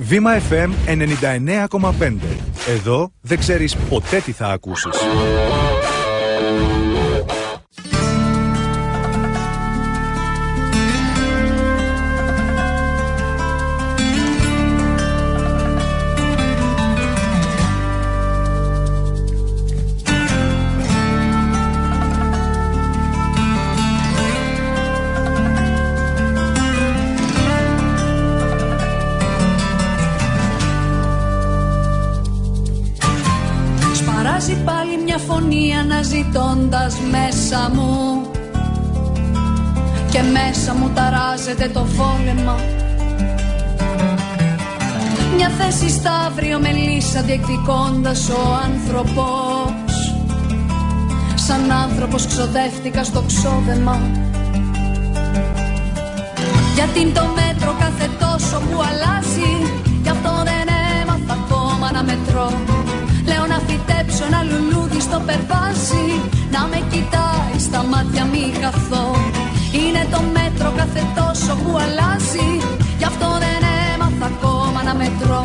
Βήμα FM 99,5. Εδώ δεν ξέρεις ποτέ τι θα ακούσεις. Πάλι μια φωνή αναζητώντας μέσα μου, και μέσα μου ταράζεται το βόλεμα. Μια θέση στα αύριο με λύσα διεκδικώντας ο άνθρωπος. Σαν άνθρωπος ξοδεύτηκα στο ξόδεμα. Γιατί είναι το μέτρο κάθε τόσο που αλλάζει, γι' αυτό δεν έμαθα ακόμα να μετρώ. Λέω να φυτέψω ένα λουλούδι στο περβάζι, να με κοιτάει στα μάτια μη χαθώ. Είναι το μέτρο κάθε τόσο που αλλάζει, γι' αυτό δεν έμαθα ακόμα να μετρώ.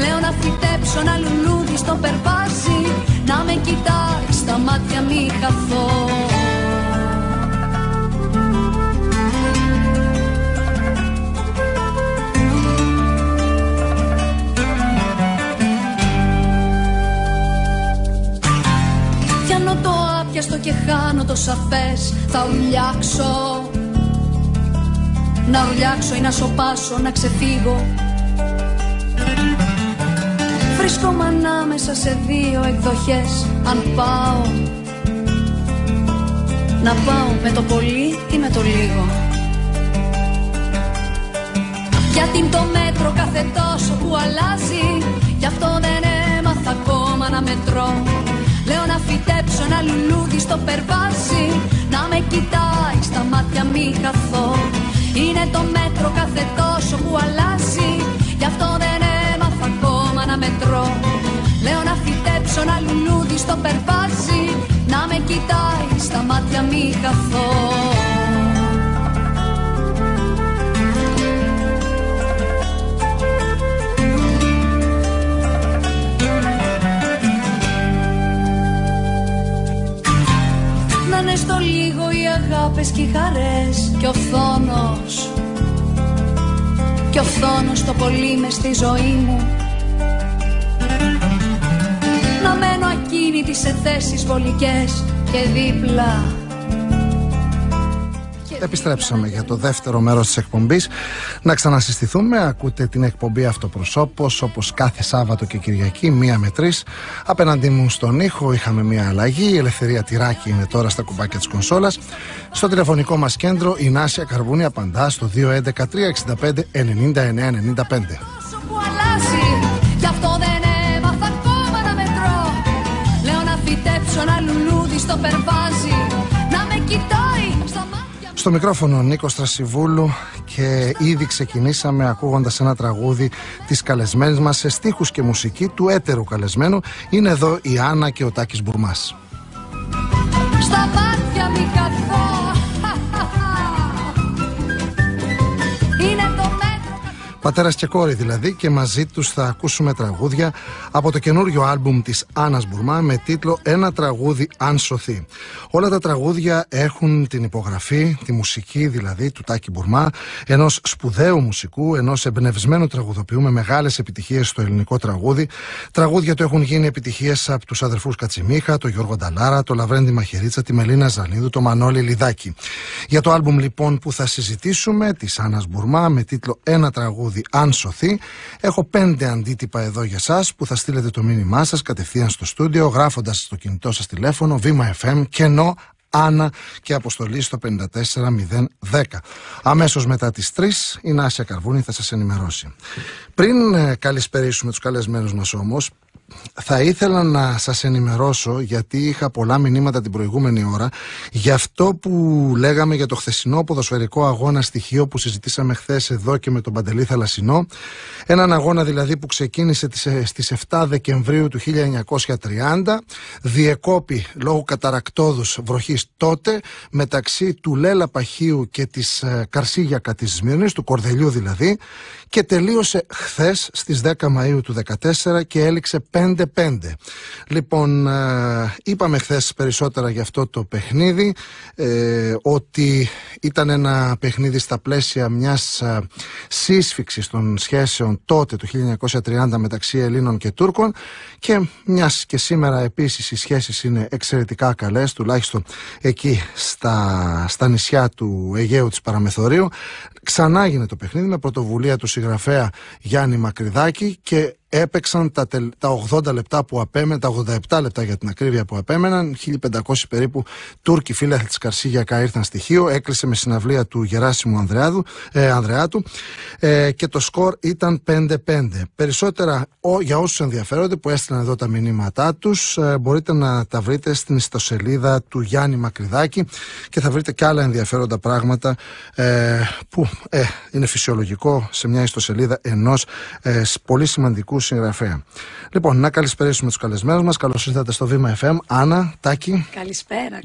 Λέω να φυτέψω ένα λουλούδι στο περβάζι, να με κοιτάει στα μάτια μη χαθώ. Το άπιαστο και χάνω το σαφές. Θα ουρλιάξω, να ουρλιάξω ή να σωπάσω, να ξεφύγω. Βρίσκομαι ανάμεσα σε δύο εκδοχές. Αν πάω, να πάω με το πολύ ή με το λίγο. Γιατί είναι το μέτρο κάθε τόσο που αλλάζει, γι' αυτό δεν έμαθα ακόμα να μετρώ. Λέω να φυτέψω ένα λουλούδι στο περβάζι, να με κοιτάει στα μάτια μη χαθώ. Είναι το μέτρο κάθε τόσο που αλλάζει, γι' αυτό δεν έμαθα ακόμα να μετρώ. Λέω να φυτέψω ένα λουλούδι στο περβάζι, να με κοιτάει στα μάτια μη χαθώ. Στο λίγο οι αγάπες και οι χαρές, και ο φθόνος, και ο φθόνος το πολύ μες στη ζωή μου. Να μένω ακίνητη σε θέσεις βολικές και δίπλα. Επιστρέψαμε για το δεύτερο μέρος της εκπομπής. Να ξανασυστηθούμε. Ακούτε την εκπομπή Αυτοπροσώπος, όπως κάθε Σάββατο και Κυριακή, 1 με 3. Απέναντί μου στον ήχο είχαμε μια αλλαγή. Η Ελευθερία Τυράκη είναι τώρα στα κουμπάκια της κονσόλας. Στο τηλεφωνικό μας κέντρο η Νάσια Καρβούνη απαντά στο 211-365-9995. Γι' αυτό δεν έμαθα ακόμα να μετρώ. Λέω να φυτέψω ένα λουλούδι στο περβάζι, να με κοιτάει στα μάτια. Στο μικρόφωνο ο Νίκος Στρασιβούλου και ήδη ξεκινήσαμε ακούγοντας ένα τραγούδι της καλεσμένης μας σε στίχους και μουσική του έτερου καλεσμένου. Είναι εδώ η Άννα και ο Τάκης Μπουρμάς. Στα μάτια μη καθώ. Είναι το μέτρο. Πατέρας και κόρη δηλαδή, και μαζί τους θα ακούσουμε τραγούδια από το καινούριο άλμπουμ της Άννας Μπουρμά με τίτλο «Ένα τραγούδι αν σωθεί». Όλα τα τραγούδια έχουν την υπογραφή, τη μουσική δηλαδή του Τάκη Μπουρμά, ενός σπουδαίου μουσικού, ενός εμπνευσμένου τραγουδοποιού με μεγάλες επιτυχίες στο ελληνικό τραγούδι. Τραγούδια του έχουν γίνει επιτυχίες από τους αδερφούς Κατσιμίχα, τον Γιώργο Νταλάρα, τον Λαβρέντη Μαχαιρίτσα, τη Μελίνα Ζανίδου, τον Μανώλη Λιδάκη. Για το άλμπουμ λοιπόν που θα συζητήσουμε, της Άννας Μπουρμά, με τίτλο «Ένα τραγούδι αν σωθεί», έχω 5 αντίτυπα εδώ για σας που θα στείλετε το μήνυμά σας κατευθείαν στο στούντιο, γράφοντας στο κινητό σας τηλέφωνο Βήμα FM κενό Άννα και αποστολή στο 54010. Αμέσως μετά τις 3 η Νάσια Καρβούνη θα σας ενημερώσει. Πριν καλησπερίσουμε τους καλεσμένους μας όμως, θα ήθελα να σας ενημερώσω, γιατί είχα πολλά μηνύματα την προηγούμενη ώρα, για αυτό που λέγαμε για το χθεσινό ποδοσφαιρικό αγώνα στοιχείο που συζητήσαμε χθες εδώ και με τον Παντελή Θαλασσινό. Έναν αγώνα δηλαδή που ξεκίνησε στις 7 Δεκεμβρίου του 1930, διεκόπη λόγω καταρακτώδους βροχής τότε μεταξύ του Λέλα Παχίου και της Καρσίγιακα της Σμύρνης, του Κορδελιού δηλαδή, και τελείωσε χθες στις 10 Μαΐου του 2014 και έληξε 5-5. Λοιπόν, είπαμε χθες περισσότερα για αυτό το παιχνίδι, ότι ήταν ένα παιχνίδι στα πλαίσια μιας σύσφιξης των σχέσεων τότε του 1930 μεταξύ Ελλήνων και Τούρκων, και μιας και σήμερα επίσης οι σχέσεις είναι εξαιρετικά καλές, τουλάχιστον εκεί στα νησιά του Αιγαίου της Παραμεθορίου. Ξανά έγινε το παιχνίδι με πρωτοβουλία του συγγραφέα Γιάννη Μακρυδάκη και έπαιξαν τα 80 λεπτά που απέμεναν, τα 87 λεπτά για την ακρίβεια που απέμεναν. 1500 περίπου Τούρκοι φίλαθλοι της Καρσίγιακα ήρθαν στοιχείο, έκλεισε με συναυλία του Γεράσιμου Ανδρεάτου και το σκορ ήταν 5-5. Περισσότερα για όσους ενδιαφέρονται που έστειλαν εδώ τα μηνύματά τους, μπορείτε να τα βρείτε στην ιστοσελίδα του Γιάννη Μακρυδάκη και θα βρείτε και άλλα ενδιαφέροντα πράγματα που είναι φυσιολογικό σε μια ιστοσελίδα ενός πολύ σημαντικού συγγραφέα. Λοιπόν, να καλησπερίσουμε τους καλεσμένους μας. Καλώς ήρθατε στο Βήμα FM. Άννα, Τάκη. Καλησπέρα.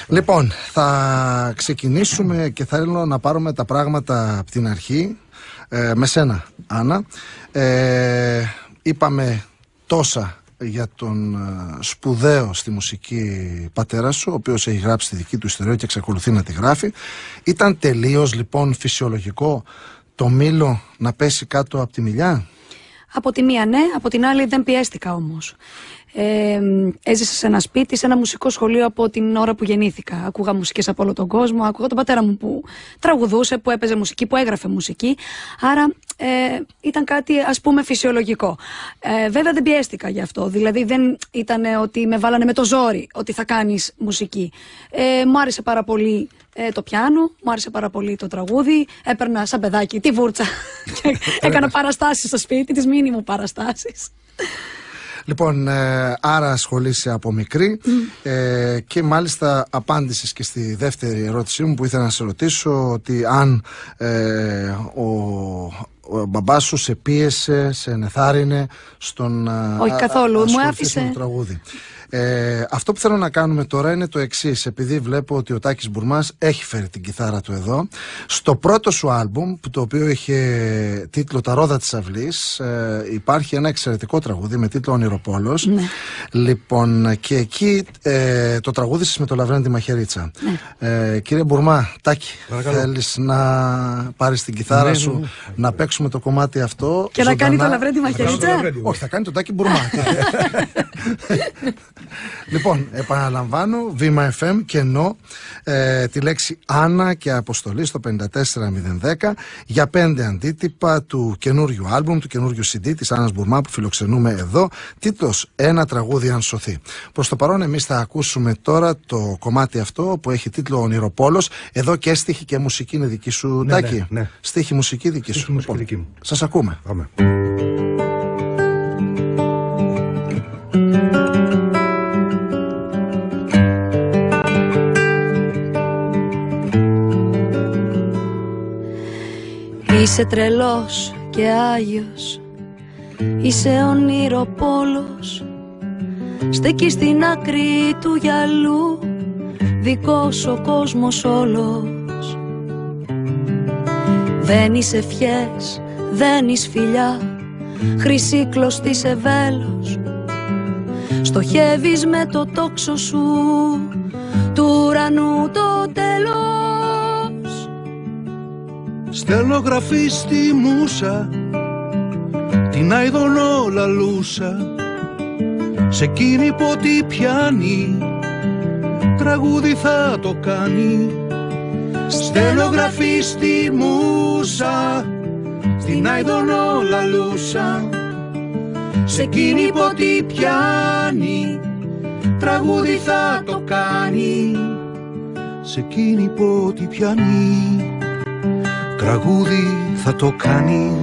Λοιπόν, θα ξεκινήσουμε και θέλω να πάρουμε τα πράγματα από την αρχή. Με σένα, Άννα. Είπαμε τόσα για τον σπουδαίο στη μουσική πατέρα σου, ο οποίος έχει γράψει τη δική του ιστορία και εξακολουθεί να τη γράφει. Ήταν τελείως λοιπόν φυσιολογικό το μήλο να πέσει κάτω από τη μιλιά? Από τη μία ναι, από την άλλη δεν πιέστηκα όμως. Έζησα σε ένα σπίτι, σε ένα μουσικό σχολείο από την ώρα που γεννήθηκα. Ακούγα μουσικές από όλο τον κόσμο, ακούγα τον πατέρα μου που τραγουδούσε, που έπαιζε μουσική, που έγραφε μουσική. Άρα ήταν κάτι ας πούμε φυσιολογικό. Βέβαια δεν πιέστηκα γι' αυτό, δηλαδή δεν ήταν ότι με βάλανε με το ζόρι ότι θα κάνεις μουσική. Μου άρεσε πάρα πολύ το πιάνο, μου άρεσε πάρα πολύ το τραγούδι, έπαιρνα σαν παιδάκι τη βούρτσα και έκανα παραστάσεις στο σπίτι, τις μήνυμου παραστάσεις. Λοιπόν, άρα ασχολείσαι από μικρή και μάλιστα απάντησες και στη δεύτερη ερώτησή μου που ήθελα να σε ρωτήσω, ότι αν ο μπαμπάς σου σε πίεσε, σε ενεθάρρυνε στον όχι καθόλου, μου άφησε το τραγούδι. Αυτό που θέλω να κάνουμε τώρα είναι το εξής. Επειδή βλέπω ότι ο Τάκης Μπουρμάς έχει φέρει την κιθάρα του εδώ, στο πρώτο σου άλμπουμ, το οποίο είχε τίτλο «Τα ρόδα της αυλής», υπάρχει ένα εξαιρετικό τραγούδι με τίτλο «Ονειροπόλος». Ναι. Λοιπόν, και εκεί το τραγούδισες με το Λαβρέντη Μαχαιρίτσα. Ναι. Κύριε Μπουρμά, Τάκη, θέλεις να πάρεις την κιθάρα σου, να παίξουμε το κομμάτι αυτό και ζωντανά, να κάνει το Λαβρέντη Μαχαιρίτσα? Όχι, θα κάνει το Τάκη Μπουρμά. Λοιπόν, επαναλαμβάνω, Βήμα FM, κενό, τη λέξη Άννα και αποστολή στο 54010 για 5 αντίτυπα του καινούριου άλμπουμ, του καινούριου CD της Άννας Μπουρμά που φιλοξενούμε εδώ. Τίτλος «Ένα τραγούδι αν σωθεί». Προς το παρόν εμείς θα ακούσουμε τώρα το κομμάτι αυτό που έχει τίτλο «Ονειροπόλος». Εδώ και στίχη και μουσική είναι δική σου, Τάκη. Ναι. Στίχη, μουσική δική σου. Μουσική δική μου. Σας ακούμε. Πάμε. Είσαι τρελός και άγιος, είσαι ονειροπόλος, στεκείς στην άκρη του γυαλού, δικός ο κόσμος όλος. Δεν είσαι ευχές, δεν είσαι φιλιά, χρυσή κλωστή σε βέλος, στοχεύεις με το τόξο σου του ουρανού το τέλος. Στέλνω γραφή στη μούσα, την αηδονώ λαλούσα, σε εκείνη πότι πιάνει, τραγούδι θα το κάνει. Στέλνω γραφή στη μούσα, την αηδονώ λαλούσα, σε εκείνη πότι πιάνει, τραγούδι θα το κάνει. Σε εκείνη πότι πιάνει, τραγούδι θα το κάνει.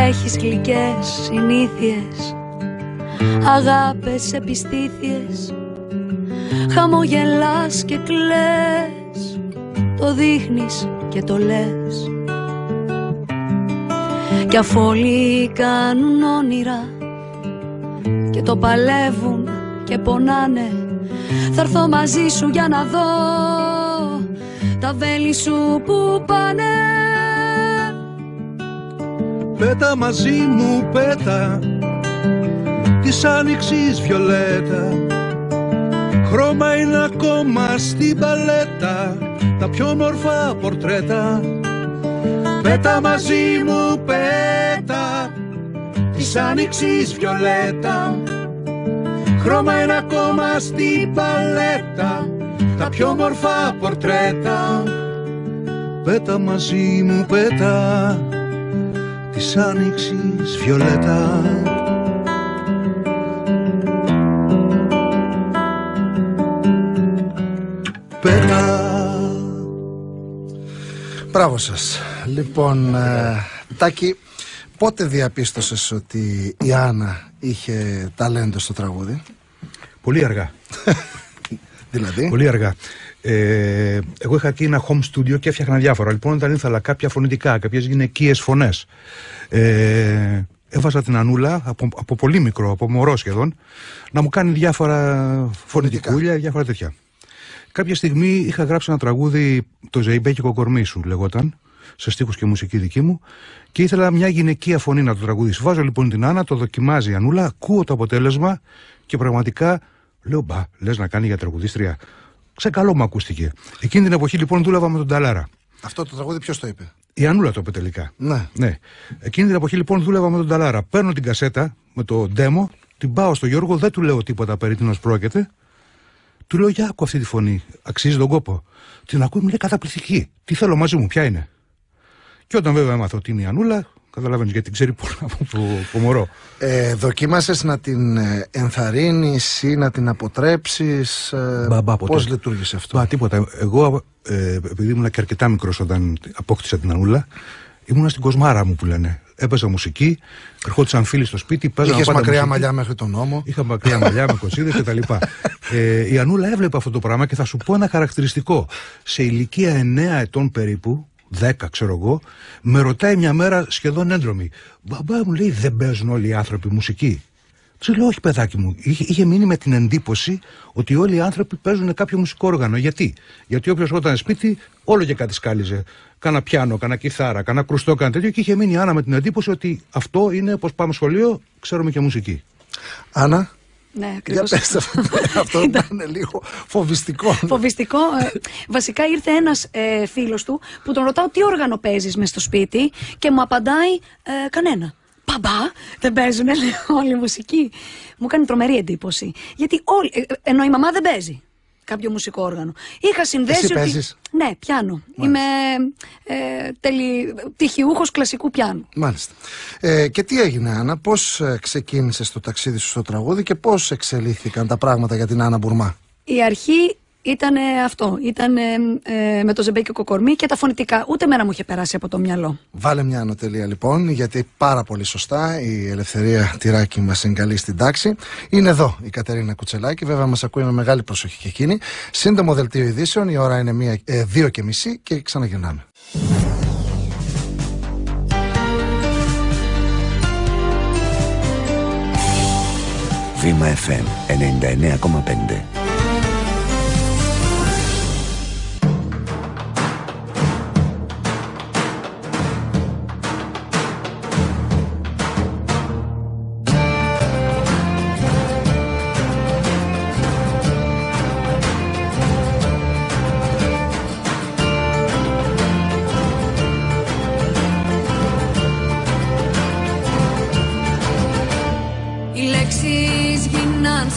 Έχεις γλυκές συνήθειες, αγάπες επιστήθειες, χαμογελάς και κλαις, το δείχνεις και το λες. Κι αφού όλοι κάνουν όνειρα και το παλεύουν και πονάνε. Θα έρθω μαζί σου για να δω τα βέλη σου που πάνε. Πέτα μαζί μου, πέτα της άνοιξης βιολέτα. Χρώμα είναι ακόμα στην παλέτα τα πιο όμορφα πορτρέτα. Πέτα μαζί μου, πέτα της άνοιξης βιολέτα. Χρώμα είναι ακόμα στην παλέτα τα πιο όμορφα πορτρέτα. Πέτα μαζί μου, πέτα της άνοιξης βιολέτα. Πέτα. Μπράβο σας. Λοιπόν, Τάκη, πότε διαπίστωσες ότι η Άννα είχε ταλέντο στο τραγούδι? Πολύ αργά. Δηλαδή? Πολύ αργά. Εγώ είχα εκεί ένα home studio και έφτιαχνα διάφορα. Λοιπόν, όταν ήθελα κάποια φωνητικά, κάποιες γυναικείες φωνές, έβαζα την Ανούλα από πολύ μικρό, από μωρό σχεδόν, να μου κάνει διάφορα φωνητικούλια, διάφορα τέτοια. Κάποια στιγμή είχα γράψει ένα τραγούδι, το Ζεϊμπέκικο κορμί σου λεγόταν, σε στίχους και μουσική δική μου, και ήθελα μια γυναικεία φωνή να το τραγουδήσω. Βάζω λοιπόν την Άννα, το δοκιμάζει η Ανούλα, ακούω το αποτέλεσμα και πραγματικά λέω, μπα, λες να κάνει για τραγουδίστρια. Ξεκαλώ μου ακούστηκε. Εκείνη την εποχή λοιπόν δούλευα με τον Ταλάρα. Αυτό το τραγούδι ποιος το είπε? Η Ανούλα το είπε τελικά. Ναι. Εκείνη την εποχή λοιπόν δούλευα με τον Ταλάρα. Παίρνω την κασέτα με το demo, την πάω στο Γιώργο, δεν του λέω τίποτα περί τίνος πρόκειται. Του λέω, για άκου αυτή τη φωνή, αξίζει τον κόπο. Την ακούει, μου λέει, καταπληκτική. Τι θέλω μαζί μου, ποια είναι? Και όταν βέβαια έμαθα ότι είναι η Ανούλα, καταλαβαίνεις, γιατί την ξέρει πολλά από μωρό. Δοκίμασες να την ενθαρρύνεις ή να την αποτρέψεις? Πώς λειτουργήσε αυτό? Τίποτα. Εγώ, επειδή ήμουν και αρκετά μικρός όταν απόκτησα την Ανούλα, ήμουνα στην κοσμάρα μου που λένε. Έπαιζα μουσική, ερχόντουσαν φίλοι στο σπίτι. Είχες μακριά μουσική, μαλλιά μέχρι τον νόμο. Είχα μακριά μαλλιά με κοτσίδες κτλ. Η Ανούλα έβλεπε αυτό το πράγμα και θα σου πω ένα χαρακτηριστικό. Σε ηλικία 9 ετών περίπου, 10 ξέρω εγώ, με ρωτάει μια μέρα σχεδόν έντρομη. Μπαμπά, μου λέει, δεν παίζουν όλοι οι άνθρωποι μουσική? Του λέω, όχι παιδάκι μου. Είχε μείνει με την εντύπωση ότι όλοι οι άνθρωποι παίζουν κάποιο μουσικό όργανο. Γιατί όποιος όταν σπίτι, όλο και κάτι σκάλιζε. Κάνα πιάνο, κάνα κιθάρα, κάνα κρουστό, κάνα τέτοιο. Και είχε μείνει η Άννα με την εντύπωση ότι αυτό είναι πως πάμε σχολείο, ξέρουμε και μουσική. Άννα. Ναι, ακριβώς. Αυτό ήταν λίγο φοβιστικό. Φοβιστικό. Βασικά ήρθε ένας φίλος του που τον ρωτάω, τι όργανο παίζεις μες στο σπίτι, και μου απαντάει, κανένα. Μπαμπά, δεν παίζουν όλη μουσική? Μου κάνει τρομερή εντύπωση. Γιατί όλοι, ενώ η μαμά δεν παίζει κάποιο μουσικό όργανο. Είχα συνδέσει. Εσύ παίζεις? Ναι, πιάνο. Μάλιστα. Είμαι πτυχιούχος κλασικού πιάνου. Μάλιστα. Και τι έγινε, Άννα, πώς ξεκίνησες το ταξίδι σου στο τραγούδι και πώς εξελίχθηκαν τα πράγματα για την Άννα Μπουρμά? Η αρχή ήταν αυτό. Ήταν με το Ζεμπέκικο κορμί και τα φωνητικά. Ούτε μέρα μου είχε περάσει από το μυαλό. Βάλε μια ανωτελεία λοιπόν, γιατί πάρα πολύ σωστά η Ελευθερία Τυράκη μας εγκαλεί στην τάξη. Είναι εδώ η Κατερίνα Κουτσελάκη, βέβαια μας ακούει με μεγάλη προσοχή και εκείνη. Σύντομο δελτίο ειδήσεων, η ώρα είναι 2:30 και ξαναγυρνάμε. Βήμα FM 99,5.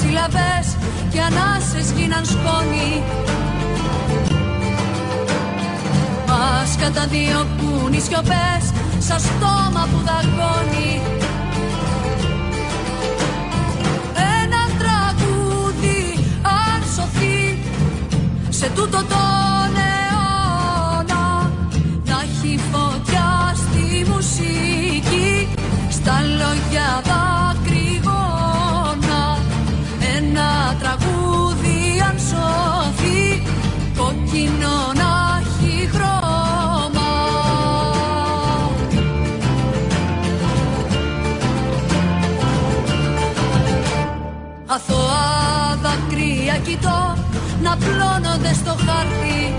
Σύλλαβες και ανάσες γίναν σκόνη. Μας καταδιώκουν οι σιωπές σαν στόμα που δαγκώνει. Ένα τραγούδι αν σωθεί σε τούτο τον αιώνα, να έχει φωτιά στη μουσική, στα λόγια δακρυγόνα. Ένα τραγούδι αν σωθεί, κόκκινο να έχει χρώμα. κοιτώ να πλώνονται στο χάρτη.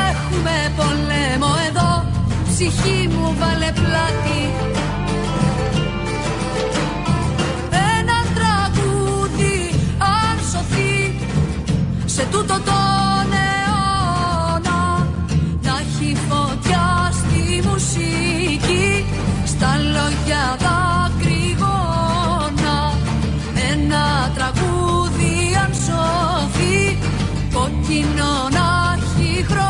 Έχουμε πολέμο εδώ, ψυχή μου βάλε πλάτη. Ένα τραγούδι αν σωθεί σε τούτο τον αιώνα, να έχει φωτιά στη μουσική, στα λόγια δακρυγόνα. Ένα τραγούδι αν σωθεί, κόκκινο να έχει χρώμα.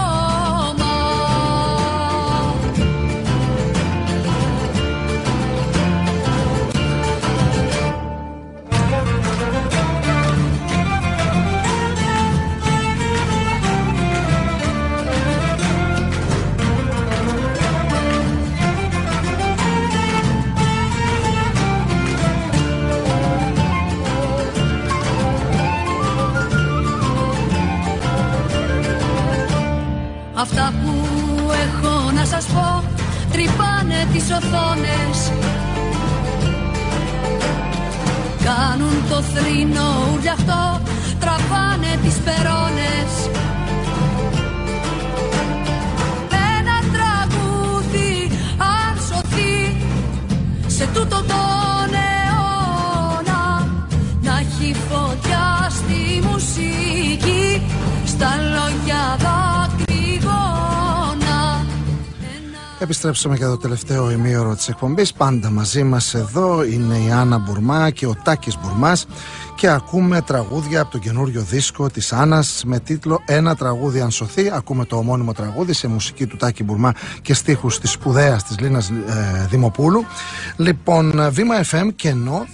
Αυτά που έχω να σας πω τρυπάνε τις οθόνες, κάνουν το θρήνο ουρλιαχτό, τραβάνε τις περώνες. Ένα τραγούδι αν σωθεί σε τούτο τον αιώνα, να έχει φωτιά στη μουσική, στα λόγια δάκρυ. Επιστρέψαμε για το τελευταίο ημίωρο της εκπομπής. Πάντα μαζί μας εδώ είναι η Άννα Μπουρμά και ο Τάκης Μπουρμάς και ακούμε τραγούδια από το καινούριο δίσκο της Άννας με τίτλο «Ένα τραγούδι αν σωθεί». Ακούμε το ομώνυμο τραγούδι σε μουσική του Τάκη Μπουρμά και στίχους της σπουδαίας της Λίνας Δημοπούλου. Λοιπόν, Βήμα FM κενό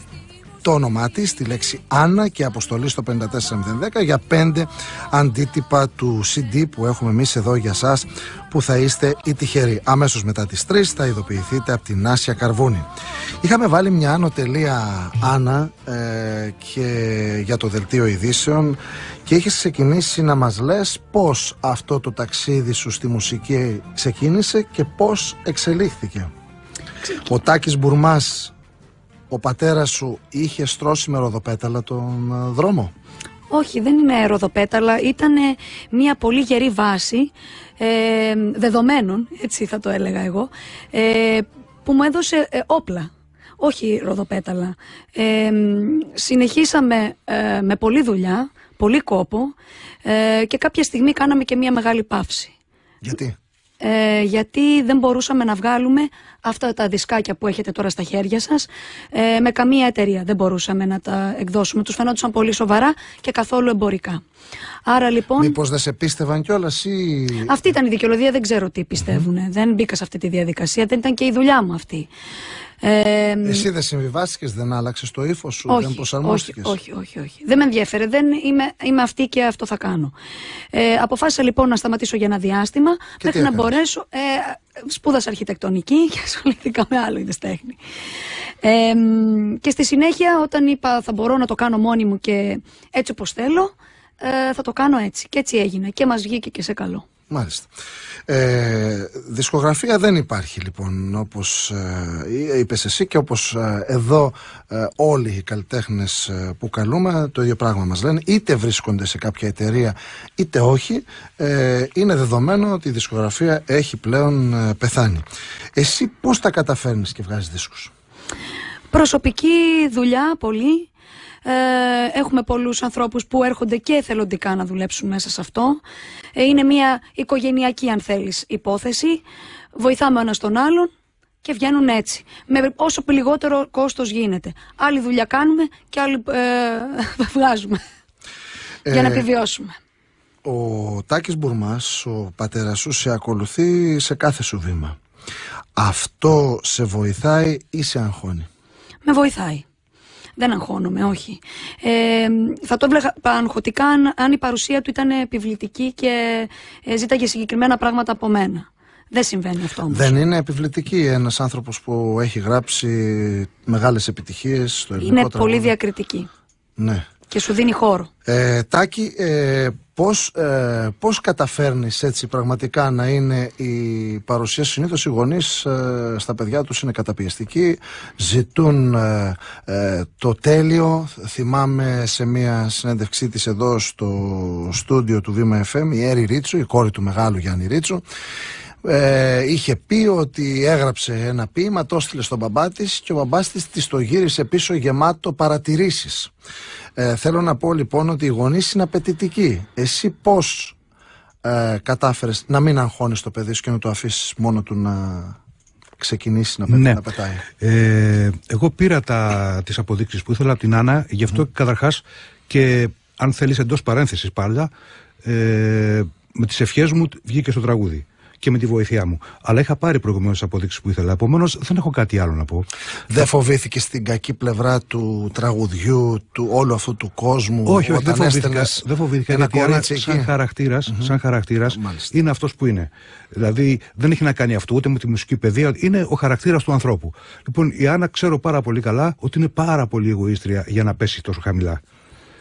το όνομά της, τη λέξη Άννα και αποστολή στο 54010 για 5 αντίτυπα του CD που έχουμε εμείς εδώ για σας, που θα είστε οι τυχεροί. Αμέσως μετά τις 3 θα ειδοποιηθείτε από την Άσια Καρβούνη. Είχαμε βάλει μια άνω τελεία, Άννα, και για το δελτίο ειδήσεων και είχες ξεκινήσει να μας λες πώς αυτό το ταξίδι σου στη μουσική ξεκίνησε και πώς εξελίχθηκε. Ο Τάκης Μπουρμάς, ο πατέρας σου, είχε στρώσει με ροδοπέταλα τον δρόμο? Όχι, δεν είναι ροδοπέταλα, ήταν μια πολύ γερή βάση δεδομένων, έτσι θα το έλεγα εγώ, που μου έδωσε όπλα, όχι ροδοπέταλα. Συνεχίσαμε με πολλή δουλειά, πολύ κόπο, και κάποια στιγμή κάναμε και μια μεγάλη παύση. Γιατί? Γιατί δεν μπορούσαμε να βγάλουμε αυτά τα δισκάκια που έχετε τώρα στα χέρια σας με καμία εταιρεία. Δεν μπορούσαμε να τα εκδώσουμε. Τους φαινόντουσαν πολύ σοβαρά και καθόλου εμπορικά. Άρα λοιπόν... Μήπως δεν σε πίστευαν κιόλας ή... Αυτή ήταν η δικαιολογία, δεν ξέρω τι πιστεύουνε. Δεν μπήκα σε αυτή τη διαδικασία, δεν ήταν και η δουλειά μου αυτή. Εσύ δεν συμβιβάστηκες, δεν άλλαξες το ύφος σου, όχι, δεν προσαρμόστηκες? Όχι. Δεν με ενδιαφέρε, είμαι αυτή και αυτό θα κάνω. Αποφάσισα λοιπόν να σταματήσω για ένα διάστημα μέχρι να μπορέσω. Σπούδασα αρχιτεκτονική και ασχολήθηκα με άλλο είδες τέχνη. Και στη συνέχεια, όταν είπα θα μπορώ να το κάνω μόνη μου και έτσι όπως θέλω, θα το κάνω έτσι. Και έτσι έγινε και μας βγήκε και σε καλό. Μάλιστα. Δισκογραφία δεν υπάρχει λοιπόν, όπως είπες εσύ και όπως εδώ όλοι οι καλλιτέχνες που καλούμε το ίδιο πράγμα μας λένε, είτε βρίσκονται σε κάποια εταιρεία είτε όχι, είναι δεδομένο ότι η δισκογραφία έχει πλέον πεθάνει. Εσύ πώς τα καταφέρνεις και βγάζεις δίσκους? Προσωπική δουλειά πολύ. Έχουμε πολλούς ανθρώπους που έρχονται και εθελοντικά να δουλέψουν μέσα σε αυτό. Είναι μια οικογενειακή, αν θέλεις, υπόθεση. Βοηθάμε ο ένας τον άλλον και βγαίνουν έτσι. Με όσο λιγότερο κόστος γίνεται. Άλλη δουλειά κάνουμε και άλλη βγάζουμε για να επιβιώσουμε. Ο Τάκης Μπουρμάς, ο πατέρας σου, σε ακολουθεί σε κάθε σου βήμα. Αυτό σε βοηθάει ή σε αγχώνει? Με βοηθάει. Δεν αγχώνομαι, όχι. Θα το έβλεπα αγχωτικά αν η παρουσία του ήταν επιβλητική και ζήταγε συγκεκριμένα πράγματα από μένα. Δεν συμβαίνει αυτό όμως. Δεν είναι επιβλητική ένας άνθρωπος που έχει γράψει μεγάλες επιτυχίες στο ελληνικό τραγούδι? Είναι πολύ διακριτική. Ναι. Και σου δίνει χώρο. Τάκη, Πώς καταφέρνεις έτσι πραγματικά να είναι η παρουσία? Συνήθως οι γονείς στα παιδιά τους είναι καταπιεστικοί, ζητούν το τέλειο. Θυμάμαι σε μια συνέντευξή της εδώ στο στούντιο του Βήμα FM, η Έρη Ρίτσου, η κόρη του μεγάλου Γιάννη Ρίτσου, είχε πει ότι έγραψε ένα ποίημα, το έστειλε στον μπαμπά της και ο μπαμπάς της το γύρισε πίσω γεμάτο παρατηρήσεις. Θέλω να πω λοιπόν ότι οι γονείς είναι απαιτητικοί. Εσύ πώς κατάφερες να μην αγχώνεις το παιδί σου και να το αφήσεις μόνο του να ξεκινήσει να πετάει? Εγώ πήρα τις αποδείξεις που ήθελα από την Άννα, γι' αυτό καταρχάς, και αν θέλεις εντός παρένθεσης πάλι, με τις ευχές μου βγήκε στο τραγούδι και με τη βοήθειά μου. Αλλά είχα πάρει προηγουμένως τις αποδείξεις που ήθελα. Επομένως δεν έχω κάτι άλλο να πω. Δεν φοβήθηκες την κακή πλευρά του τραγουδιού, του όλου αυτού του κόσμου? Όχι, δεν φοβήθηκα. Γιατί σαν χαρακτήρας είναι αυτός που είναι. Δηλαδή δεν έχει να κάνει αυτό ούτε με τη μουσική παιδεία. Είναι ο χαρακτήρας του ανθρώπου. Λοιπόν, η Άννα ξέρω πάρα πολύ καλά ότι είναι πάρα πολύ εγωίστρια για να πέσει τόσο χαμηλά.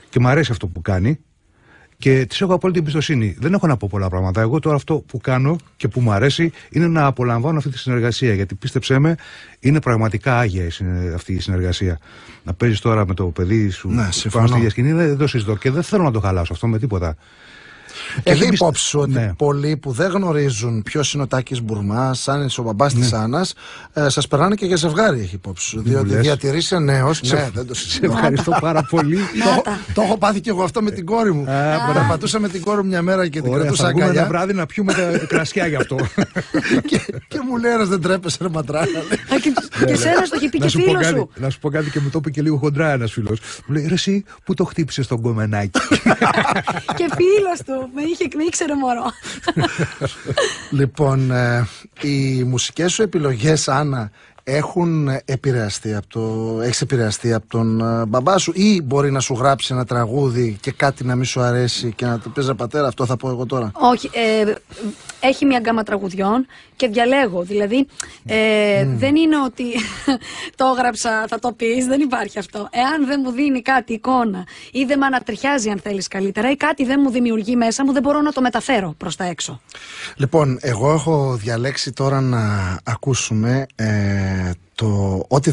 Και μου αρέσει αυτό που κάνει. Και της έχω απόλυτη εμπιστοσύνη. Δεν έχω να πω πολλά πράγματα. Εγώ τώρα αυτό που κάνω και που μου αρέσει είναι να απολαμβάνω αυτή τη συνεργασία. Γιατί πίστεψέ με, είναι πραγματικά άγια αυτή η συνεργασία. Να παίζεις τώρα με το παιδί σου πάνω στη διασκηνή, δεν το συζητώ και δεν θέλω να το χαλάσω αυτό με τίποτα. Έχει υπόψη σου ότι πολλοί που δεν γνωρίζουν ποιος είναι ο Τάκης Μπουρμάς, σαν είναι ο μπαμπάς της Άννας, σας περνάνε και για ζευγάρι, έχει υπόψη σου. Διότι διατηρείσαι νέος. Δεν το συζητώ. Ευχαριστώ πάρα πολύ. Το έχω πάθει και εγώ αυτό με την κόρη μου. Περπατούσα με την κόρη μου μια μέρα και την κρατούσα αγκαλιά. Ένα βράδυ να πιούμε τα κρασιά γι' αυτό. Και μου λέει ένας δεν τρέπεσαι, ρε ματρά. Και σένα το έχει πει και φίλο σου. Να σου πω κάτι και μου το είπε και λίγο χοντρά ένας φίλος. Μου λέει, ρε εσύ που το χτύπησες τον κομμενάκι? Και φίλος του. Με ήξερε μωρό. Λοιπόν, οι μουσικές σου επιλογές, Άννα, έχεις επηρεαστεί από τον μπαμπά σου, ή μπορεί να σου γράψει ένα τραγούδι και κάτι να μην σου αρέσει και να του πεις, ρε πατέρα, αυτό θα πω εγώ τώρα? Όχι, έχει μια γκάμα τραγουδιών και διαλέγω. Δηλαδή δεν είναι ότι το έγραψα, θα το πεις, δεν υπάρχει αυτό. Εάν δεν μου δίνει κάτι εικόνα ή δεν με ανατριχιάζει, αν θέλεις καλύτερα, ή κάτι δεν μου δημιουργεί μέσα μου, δεν μπορώ να το μεταφέρω προς τα έξω. Λοιπόν, εγώ έχω διαλέξει τώρα να ακούσουμε το ό,τι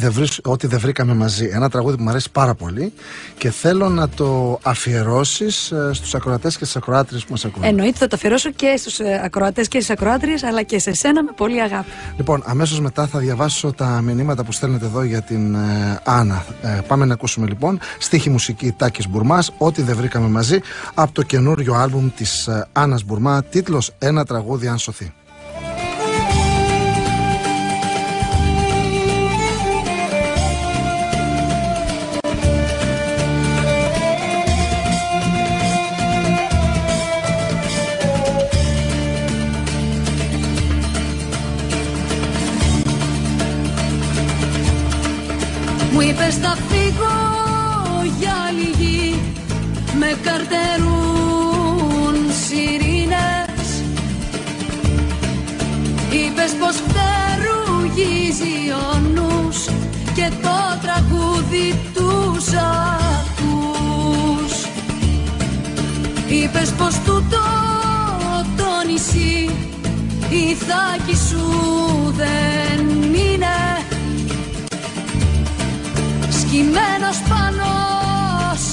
δεν βρήκαμε μαζί. Ένα τραγούδι που μου αρέσει πάρα πολύ και θέλω να το αφιερώσεις στους ακροατές και στις ακροάτριες που μας ακούνε. Εννοείται, θα το αφιερώσω και στους ακροατές και στις ακροάτριες, αλλά και σε σένα με πολύ αγάπη. Λοιπόν, αμέσως μετά θα διαβάσω τα μηνύματα που στέλνετε εδώ για την Άννα. Πάμε να ακούσουμε λοιπόν στίχη μουσική Τάκης Μπουρμάς, ό,τι δεν βρήκαμε μαζί, από το καινούριο άλμπουμ της Άννας Μπουρμά, τίτλος «Ένα τραγούδι αν σωθεί». Μου είπες θα φύγω για λίγη, με καρτερούν σιρήνες. Είπες πως φτερουγίζει ο νους και το τραγούδι τους ακούς. Είπες πως τούτο το νησί η θάκη σου δεν είναι, σκυμμένος πάνω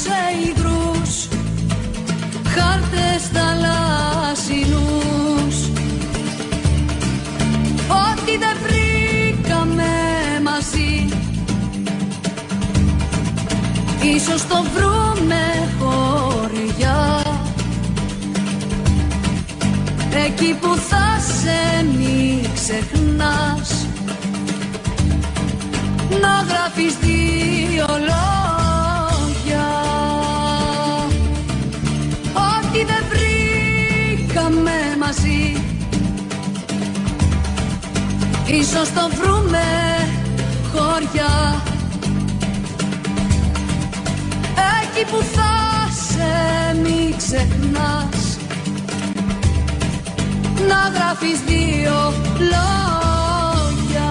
σε υγρούς χάρτες θαλάσσινους. Ό,τι δεν βρήκαμε μαζί, ίσως το βρούμε χωριά, εκεί που θα σε μη ξεχνάς, να γράφεις δύο λόγια. Ό,τι δεν βρήκαμε μαζί, ίσως το βρούμε χωριά, εκεί που θα σε μη ξεχνάς, να γράφεις δύο λόγια.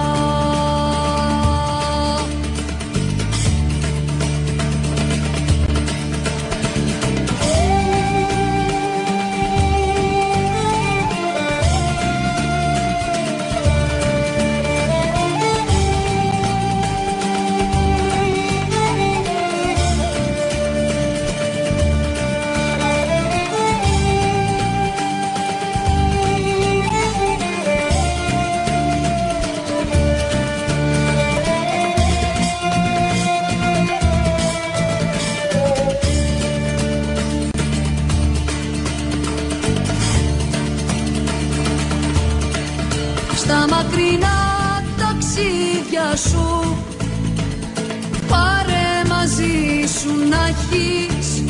πάρε μαζί σου να έχεις.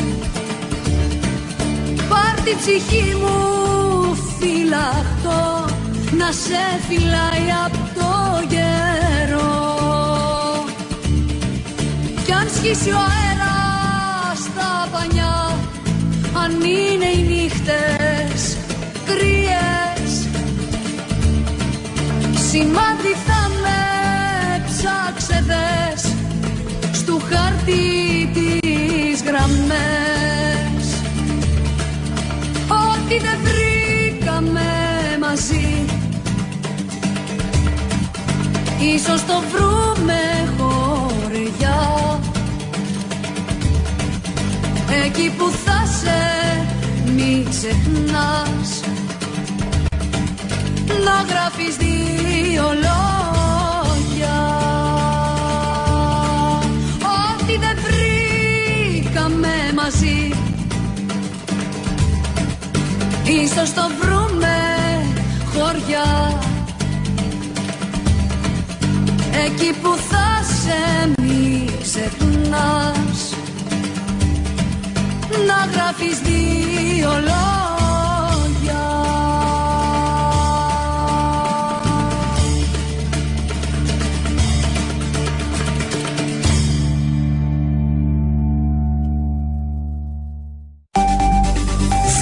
Πάρ' τη ψυχή μου φυλαχτό, να σε φυλάει απ' το γερό. Κι αν σκίσει ο αέρας στα πανιά, αν είναι οι νύχτες κρύες, σημάδι θα με ψάξε δες, στου χάρτη τις γραμμές. Ό,τι δεν βρήκαμε μαζί, ίσως το βρούμε χωριά, εκεί που θα σε μη ξεχνάς, να γράφεις 2 λόγια. Ό,τι δεν βρήκαμε μαζί, ίσως το βρούμε χωριά, εκεί που θα σε μη ξεχνάς, να γράφεις 2 λόγια.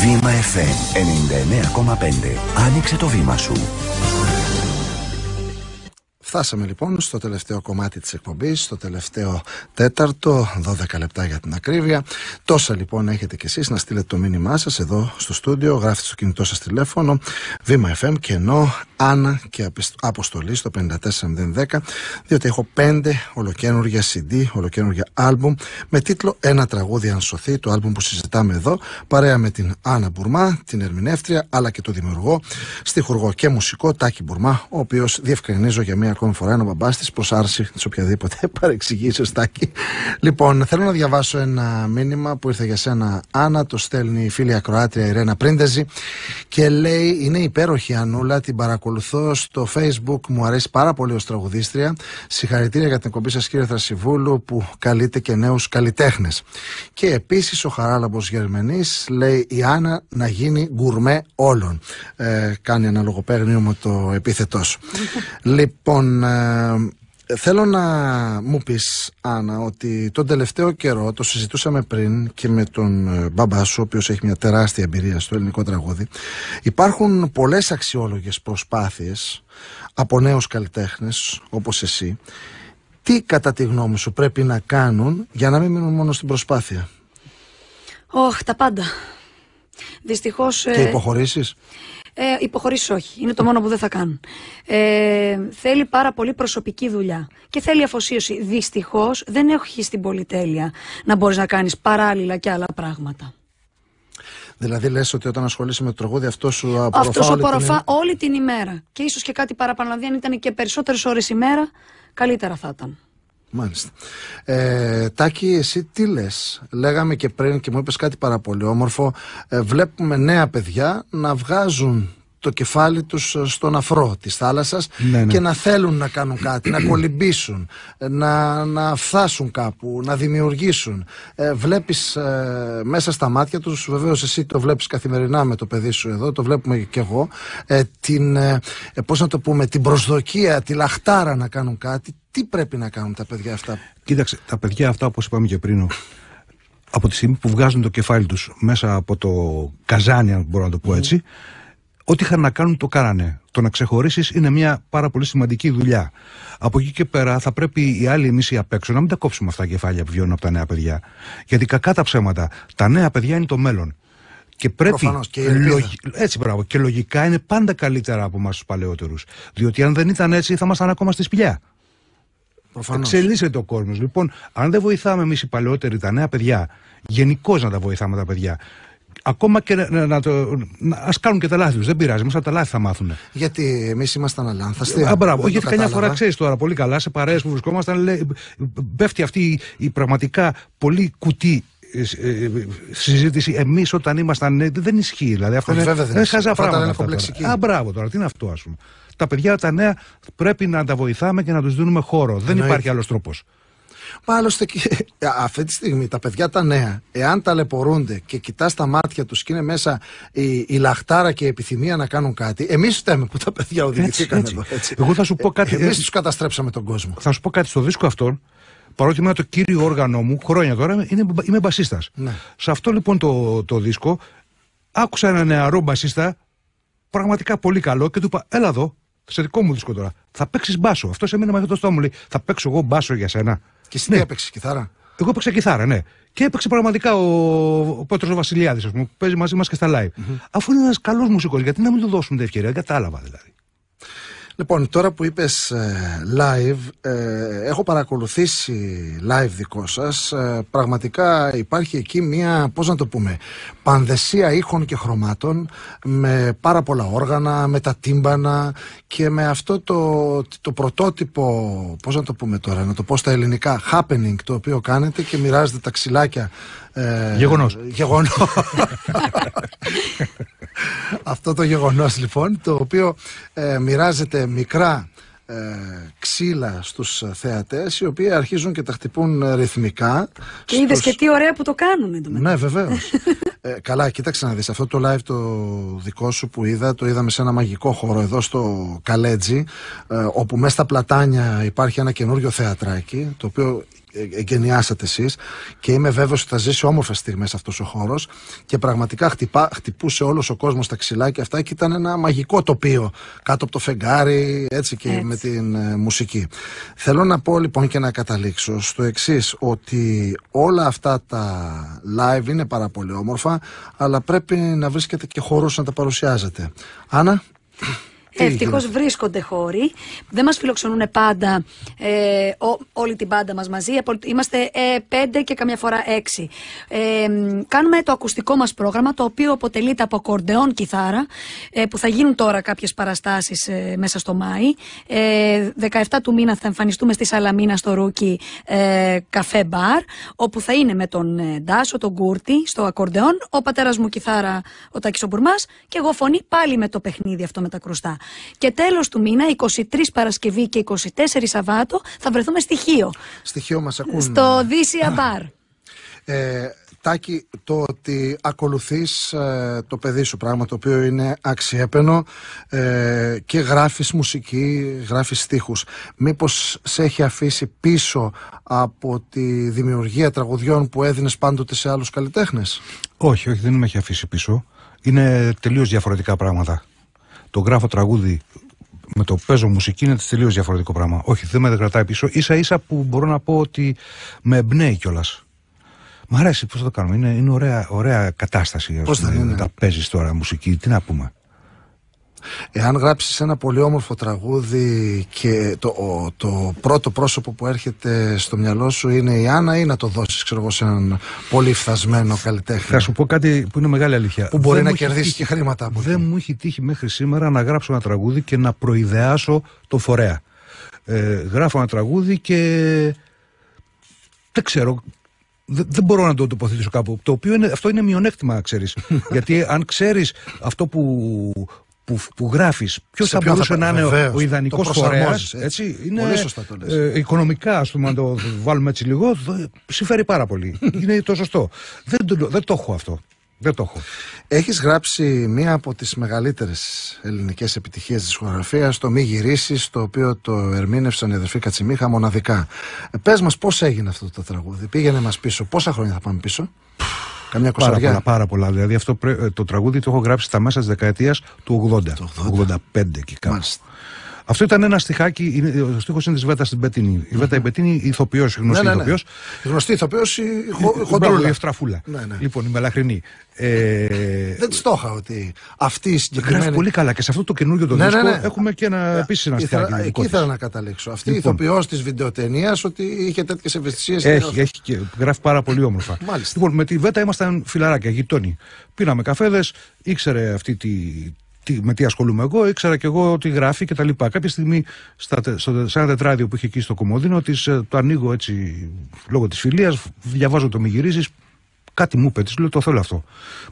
Βήμα FM 99,5. Άνοιξε το βήμα σου. Φτάσαμε λοιπόν στο τελευταίο κομμάτι της εκπομπής, στο τελευταίο τέταρτο, 12 λεπτά για την ακρίβεια. Τόσα λοιπόν έχετε κι εσείς να στείλετε το μήνυμά σας εδώ στο στούντιο, γράφετε στο κινητό σας τηλέφωνο, Βήμα FM, κενό, Άννα και αποστολή στο 54010, διότι έχω 5 ολοκαίνουργια CD, ολοκαίνουργια άλμπουμ με τίτλο «Ένα τραγούδι αν σωθεί», το άλμπουμ που συζητάμε εδώ, παρέα με την Άννα Μπουρμά, την ερμηνεύτρια, αλλά και το δημιουργό, στιχουργό και μουσικό Τάκη Μπουρμά, ο οποίος, διευκρινίζω για μία ακόμη φορά, είναι ο μπαμπάς της, προς άρση της οποιαδήποτε παρεξηγήσεως, Τάκη. Λοιπόν, θέλω να διαβάσω ένα μήνυμα που ήρθε για σένα, Άννα, το στέλνει η φίλη ακροάτρια Ιρένα Πρίντεζη και λέει: είναι υπέροχη Ανούλα, την παρακολουθώ στο Facebook, μου αρέσει πάρα πολύ ως τραγουδίστρια. Συγχαρητήρια για την εκπομπή σας, κύριε Θρασιβούλου, που καλείτε και νέους καλλιτέχνες. Και επίσης ο Χαράλαμπος Γερμενής λέει: η Άννα να γίνει γκουρμέ όλων. Κάνει ένα λογοπαίγνιο με το επίθετό σου. Λοιπόν, θέλω να μου πεις, Άννα, ότι τον τελευταίο καιρό, το συζητούσαμε πριν και με τον μπαμπά σου, ο οποίος έχει μια τεράστια εμπειρία στο ελληνικό τραγούδι, υπάρχουν πολλές αξιόλογες προσπάθειες από νέους καλλιτέχνες όπως εσύ. Τι κατά τη γνώμη σου πρέπει να κάνουν για να μην μείνουν μόνο στην προσπάθεια? Τα πάντα. Δυστυχώς. Και υποχωρήσεις? Υποχωρήσεις όχι, είναι το μόνο που δεν θα κάνουν. Θέλει πάρα πολύ προσωπική δουλειά και θέλει αφοσίωση. Δυστυχώς δεν έχει την πολυτέλεια να μπορείς να κάνεις παράλληλα και άλλα πράγματα. Δηλαδή λες ότι όταν ασχολείσαι με το τραγούδι αυτό σου απορροφά όλη την ημέρα. Και ίσως και κάτι παραπάνω, δηλαδή αν ήταν και περισσότερες ώρες ημέρα, καλύτερα θα ήταν. Μάλιστα. Τάκη, εσύ τι λες? Λέγαμε και πριν και μου είπες κάτι πάρα πολύ όμορφο. Βλέπουμε νέα παιδιά να βγάζουν το κεφάλι τους στον αφρό της θάλασσας, και να θέλουν να κάνουν κάτι, να κολυμπήσουν, να φτάσουν κάπου, να δημιουργήσουν. Βλέπεις μέσα στα μάτια τους, βεβαίως εσύ το βλέπεις καθημερινά με το παιδί σου εδώ, το βλέπουμε και εγώ, πώς να το πούμε, την προσδοκία, τη λαχτάρα να κάνουν κάτι. Τι πρέπει να κάνουν τα παιδιά αυτά? Κοίταξε, τα παιδιά αυτά, όπως είπαμε και πριν, από τη στιγμή που βγάζουν το κεφάλι τους μέσα από το καζάνι, αν μπορώ να το πω έτσι, ό,τι είχαν να κάνουν το κάνανε. Το να ξεχωρίσεις είναι μια πάρα πολύ σημαντική δουλειά. Από εκεί και πέρα θα πρέπει οι άλλοι, εμείς οι απ' έξω, να μην τα κόψουμε αυτά τα κεφάλια που βγαίνουν από τα νέα παιδιά. Γιατί κακά τα ψέματα, τα νέα παιδιά είναι το μέλλον. Και πρέπει. Έτσι, μπράβο. Και λογικά είναι πάντα καλύτερα από εμάς τους παλαιότερους. Διότι αν δεν ήταν έτσι, θα ήμασταν ακόμα στη σπηλιά. Εξελίσσεται ο κόσμος. Λοιπόν, αν δεν βοηθάμε εμείς οι παλαιότεροι τα νέα παιδιά, γενικώς να τα βοηθάμε τα παιδιά. Ακόμα και ας κάνουν και τα λάθη τους. Δεν πειράζει, εμείς από τα λάθη θα μάθουν. Γιατί εμείς ήμασταν αλάνθαστοι. Μπράβο, γιατί καμιά φορά ξέρεις τώρα πολύ καλά, σε παρέες που βρισκόμασταν, πέφτει αυτή η πραγματικά πολύ κουτί συζήτηση. Εμείς όταν ήμασταν νέοι δεν ισχύει. Δηλαδή, αυτά είναι χαζά πράγματα. Είναι κομπλεξική. Μπράβο τώρα, τι είναι αυτό, ας πούμε. Τα παιδιά τα νέα πρέπει να τα βοηθάμε και να τους δίνουμε χώρο. Δεν υπάρχει άλλος τρόπος. Μα άλλωστε αυτή τη στιγμή τα παιδιά τα νέα, εάν ταλαιπωρούνται και κοιτάς τα μάτια τους και είναι μέσα η λαχτάρα και η επιθυμία να κάνουν κάτι, εμείς φταίμε που τα παιδιά οδηγηθήκαν εδώ. Έτσι. Εγώ θα σου πω κάτι. Εμείς τους καταστρέψαμε τον κόσμο. Θα σου πω κάτι στο δίσκο αυτόν. Παρότι είναι το κύριο όργανο μου, χρόνια τώρα, είμαι μπασίστας. Ναι. Σε αυτό λοιπόν το δίσκο, άκουσα ένα νεαρό μπασίστα, πραγματικά πολύ καλό, και του είπα: έλα εδώ, σε δικό μου δίσκο τώρα. Θα παίξεις μπάσο. Αυτό έμεινε με αυτό το στόμα, μου λέει: θα παίξω εγώ μπάσο για σένα. Και εσύ τι έπαιξες, κιθάρα? Εγώ έπαιξα κιθάρα, ναι. Και έπαιξε πραγματικά ο Πέτρος ο Βασιλιάδης, ας πούμε, που παίζει μαζί μας και στα live. Αφού είναι ένας καλός μουσικός, γιατί να μην του δώσουμε την ευκαιρία? Δεν κατάλαβα δηλαδή. Λοιπόν, τώρα που είπες live, έχω παρακολουθήσει live δικό σας. Πραγματικά υπάρχει εκεί μια, πώς να το πούμε, πανδεσία ήχων και χρωμάτων, με πάρα πολλά όργανα, με τα τύμπανα και με αυτό το πρωτότυπο, πώς να το πούμε τώρα, να το πω στα ελληνικά, happening, το οποίο κάνετε και μοιράζετε τα ξυλάκια. Γεγονός. Αυτό το γεγονός λοιπόν, το οποίο μοιράζεται μικρά ξύλα στους θεατές, οι οποίοι αρχίζουν και τα χτυπούν ρυθμικά. Και είδες και τι ωραία που το κάνουν. Ναι, βεβαίως. Καλά, κοίταξε να δεις. Αυτό το live το δικό σου που είδα, το είδαμε σε ένα μαγικό χώρο εδώ στο Καλέτζι, όπου μέσα στα πλατάνια υπάρχει ένα καινούριο θεατράκι, το οποίο εγκαινιάσατε εσείς, και είμαι βέβαιος ότι θα ζήσει όμορφες στιγμές αυτός ο χώρος, και πραγματικά χτυπούσε όλος ο κόσμος τα ξυλάκια αυτά και ήταν ένα μαγικό τοπίο κάτω από το φεγγάρι, έτσι και με την μουσική. Θέλω να πω λοιπόν και να καταλήξω στο εξής, ότι όλα αυτά τα live είναι πάρα πολύ όμορφα, αλλά πρέπει να βρίσκεται και χώρος να τα παρουσιάζετε. Άννα? Ευτυχώς βρίσκονται χώροι. Δεν μας φιλοξενούν πάντα όλη την μπάντα μας μαζί. Είμαστε 5 και καμιά φορά 6. Κάνουμε το ακουστικό μας πρόγραμμα, το οποίο αποτελείται από ακορντεόν κιθάρα, που θα γίνουν τώρα κάποιες παραστάσεις μέσα στο Μάη. 17 του μήνα θα εμφανιστούμε στη Σαλαμίνα στο Ρούκι Καφέ Μπαρ, όπου θα είναι με τον Ντάσο, τον Κούρτη στο ακορντεόν, ο πατέρας μου κιθάρα, ο Τάκης ο Μπουρμάς, και εγώ φωνή, πάλι με το παιχνίδι αυτό με τα κρουστά. Και τέλος του μήνα, 23 Παρασκευή και 24 Σαββάτο, θα βρεθούμε στη Χίο. Στη Χίο μας ακούν. Στο Δύσια Μπαρ. Τάκη, το ότι ακολουθείς το παιδί σου, πράγμα το οποίο είναι αξιέπαινο, και γράφεις μουσική, γράφεις στίχους, μήπως σε έχει αφήσει πίσω από τη δημιουργία τραγουδιών που έδινες πάντοτε σε άλλους καλλιτέχνες? Όχι, δεν με έχει αφήσει πίσω. Είναι τελείως διαφορετικά πράγματα. Το γράφω τραγούδι με το παίζω μουσική είναι τελείως διαφορετικό πράγμα. Όχι, δεν με κρατάει πίσω. Ίσα ίσα που μπορώ να πω ότι με εμπνέει κιόλας. Μ' αρέσει, πώς θα το κάνουμε. Είναι ωραία κατάσταση. Πώς θα είναι? Τα παίζεις τώρα μουσική, τι να πούμε. Εάν γράψεις ένα πολύ όμορφο τραγούδι και το πρώτο πρόσωπο που έρχεται στο μυαλό σου είναι η Άννα, ή να το δώσεις, ξέρω εγώ, σε έναν πολύ φθασμένο καλλιτέχνη? Θα σου πω κάτι που είναι μεγάλη αλήθεια. Που μπορεί να κερδίσει και χρήματα από δεν μου έχει τύχει μέχρι σήμερα να γράψω ένα τραγούδι και να προειδεάσω το φορέα. Γράφω ένα τραγούδι και δεν ξέρω. Δεν μπορώ να το τοποθετήσω κάπου. Το οποίο αυτό είναι μειονέκτημα, ξέρεις. Γιατί αν ξέρεις αυτό που γράφεις, ποιος θα μπορούσε να είναι ο ιδανικός φορέας, έτσι, είναι πολύ σωστά το λες. Οικονομικά, ας πούμε, να το βάλουμε έτσι λίγο, συμφέρει πάρα πολύ. Είναι το σωστό. Δεν το έχω αυτό. Δεν το έχω. Έχεις γράψει μία από τις μεγαλύτερες ελληνικές επιτυχίες της δισκογραφίας, το «Μη γυρίσεις», το οποίο το ερμήνευσαν οι αδερφοί Κατσιμίχα μοναδικά. Πες μας πώς έγινε αυτό το τραγούδι, πήγαινε μας πίσω, πόσα χρόνια θα πάμε πίσω? Καμιά κοσαριά? Πάρα πολλά. Δηλαδή αυτό το τραγούδι το έχω γράψει στα μέσα της δεκαετίας του 80, 85 και κάπου. Αυτό ήταν ένα στιχάκι, ο στίχος είναι της Βέτα στην Πετίνη. Η Βέτα η Πετίνη, ηθοποιός, γνωστή ηθοποιός. Η γνωστή ηθοποιός, η χοντρούλα. Η Ευτραφούλα. Λοιπόν, η μελαχρινή. Δεν της το είχα ότι αυτή η συγκεκριμένη... Γράφει πολύ καλά και σε αυτό το καινούργιο το δίσκο έχουμε και επίσης ένα στιχάκι. Εκεί ήθελα να καταλήξω. Αυτή η ηθοποιός της βιντεοτενίας, ότι είχε τέτοιες ευαισθησίες. Έχει και γράφει πάρα πολύ όμορφα. Λοιπόν, με τη Βέτα ήμασταν φιλαράκια, γειτόνι. Πήραμε καφέδες, ήξερε αυτή με τι ασχολούμαι εγώ, ήξερα και εγώ τι γράφει και τα λοιπά. Κάποια στιγμή, σε ένα τετράδιο που είχε εκεί στο Κομοδίνο, το ανοίγω έτσι λόγω της φιλίας, διαβάζω το «Μη γυρίσεις», Κάτι μου είπε, της λέω το θέλω αυτό.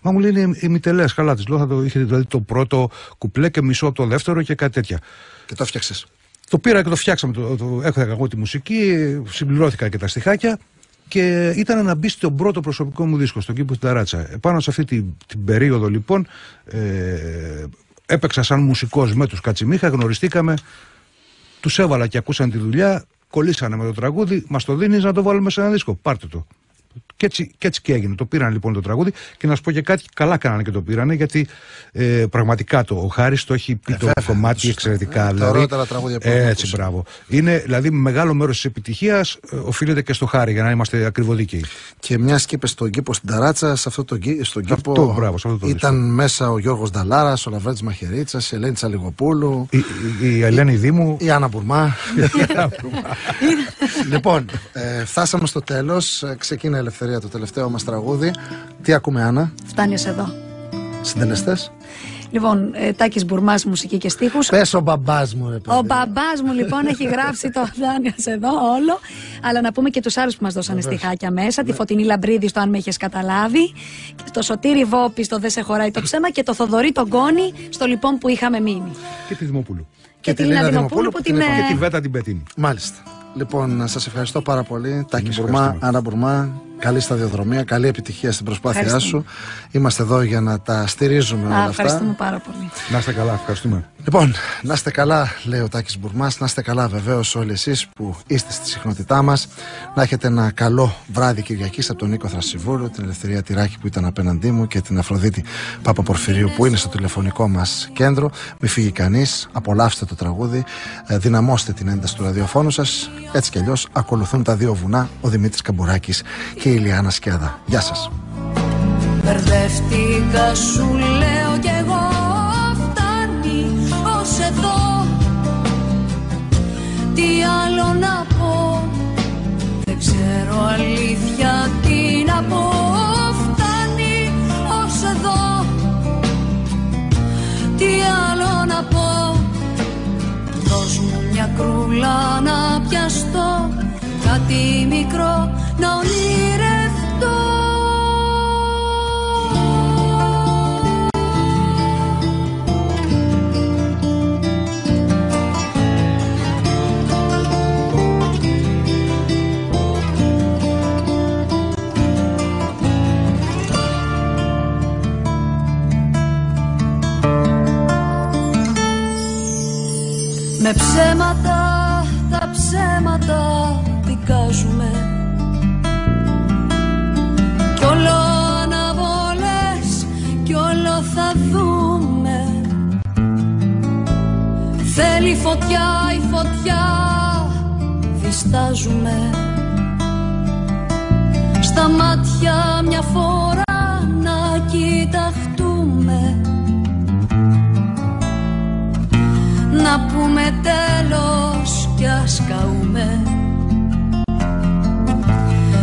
Μα μου λέει είναι ημιτελές, καλά, της λέω θα το είχε δηλαδή το πρώτο κουπλέ και μισό από το δεύτερο και κάτι τέτοια. Και το έφτιαξες? Το πήρα και το φτιάξαμε, έχωθα εγώ τη μουσική, συμπληρώθηκα και τα στιχάκια και ήταν να μπει στον πρώτο προσωπικό μου δίσκο, στον Κήπο στην Ταράτσα. Πάνω σε αυτή την περίοδο λοιπόν έπαιξα σαν μουσικός με τους Κατσιμίχα, γνωριστήκαμε, τους έβαλα και ακούσαν τη δουλειά, κολλήσανε με το τραγούδι, μας το δίνεις να το βάλουμε σε ένα δίσκο, πάρτε το. Και έτσι και έγινε. Το πήραν λοιπόν το τραγούδι και να σου πω και κάτι, καλά κάνανε και το πήρανε, γιατί πραγματικά ο Χάρης το έχει πει το κομμάτι εξαιρετικά. Τα ωραιότερα τραγούδια που έτσι, μπράβο. Είναι δηλαδή μεγάλο μέρος της επιτυχίας οφείλεται και στο Χάρη, για να είμαστε ακριβοδίκαιοι. Και μια και είπες στον Κήπο στην Ταράτσα, σε στον κήπο ήταν μέσα ο Γιώργος Νταλάρας, ο Λαβρέντης Μαχαιρίτσας, η Ελένη Τσαλιγοπούλου, η Ελένη Δήμου, η Άννα Μπουρμά. Λοιπόν, φτάσαμε στο τέλος. Ξεκίνησε η Ελευθερία, το τελευταίο μας τραγούδι. Τι ακούμε, Άννα? Φτάνεις εδώ. Συντελεστές? Λοιπόν, Τάκης Μπουρμάς, μουσική και στίχους. Πες ο μπαμπάς μου, ρε παιδί. Ο μπαμπάς μου λοιπόν έχει γράψει το Φτάνεις εδώ όλο. Αλλά να πούμε και τους άλλους που μας δώσανε στιχάκια μέσα. Τη Φωτεινή Λαμπρίδη στο Αν με έχεις καταλάβει. Το Σωτήρι Βόπη στο Δεν σε χωράει το ψέμα. Και το Θοδωρή τον Γκόνη στο Λοιπόν που είχαμε μείνει. Και τη Δημοπούλου. Και τη Λίνα Δημοπούλου που την. Και τη Βέτα την Πετίνη. Μάλιστα. Λοιπόν, σας ευχαριστώ πάρα πολύ. Τάκη Μπουρμά, Άννα Μπουρμά. Καλή σταδιοδρομία, καλή επιτυχία στην προσπάθειά σου. Είμαστε εδώ για να τα στηρίζουμε όλα αυτά. Ευχαριστούμε πάρα πολύ. Να είστε καλά, ευχαριστούμε. Λοιπόν, να είστε καλά, λέει ο Τάκης Μπουρμάς. Να είστε καλά, βεβαίως, όλοι εσείς που είστε στη συχνότητά μας. Να έχετε ένα καλό βράδυ Κυριακής από τον Νίκο Θρασιβούρου, την Ελευθερία Τυράκη που ήταν απέναντί μου και την Αφροδίτη Παπαπορφυρίου που είναι στο τηλεφωνικό μας κέντρο. Μη φύγει κανείς, απολαύστε το τραγούδι, δυναμώστε την ένταση του ραδιοφώνου σας. Έτσι κι αλλιώς ακολουθούν τα δύο βουνά, ο Δημήτρης Καμπουράκης και η Ηλιάνα Σκιάδα. Γεια σας. Μπερδεύτηκα, σου λέω κι εγώ, φτάνει ως εδώ. Τι άλλο να πω, δεν ξέρω αλήθεια τι να πω. Φτάνει ως εδώ, τι άλλο να πω. Δώσ' μου μια κρούλα να πιαστώ, κάτι μικρό να ονειρευτώ. Με ψέματα, τα ψέματα δικάζουμε κι όλο αναβολές κι όλο θα δούμε. Θέλει φωτιά η φωτιά, διστάζουμε. Στα μάτια μια φορά να κοιταχτούμε, να πούμε τέλος κι ας καούμε.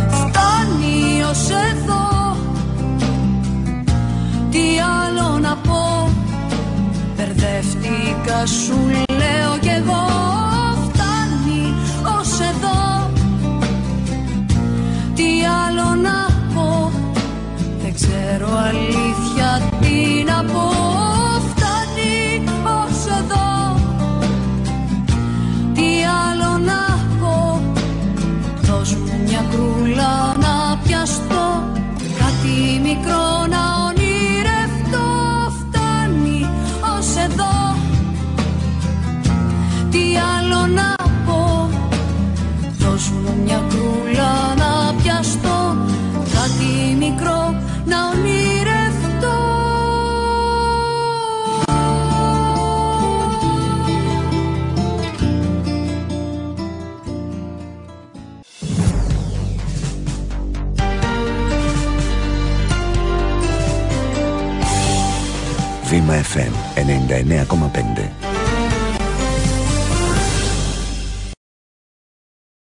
Φτάνει ως εδώ, τι άλλο να πω. Μπερδεύτηκα, σου λέω κι εγώ. Φτάνει ως εδώ, τι άλλο να πω. Δεν ξέρω αλήθεια τι να πω. Φτάνει ως εδώ, τι άλλο να πω. Δώσ' μου μια κρούλα να πιαστώ, κάτι μικρό να ονειρευτώ. Φτάνει ως εδώ, τι άλλο να πω. Δώσ' μου μια κρούλα να πιαστώ, κάτι μικρό να ονειρευτώ. Βήμα FM 99,5.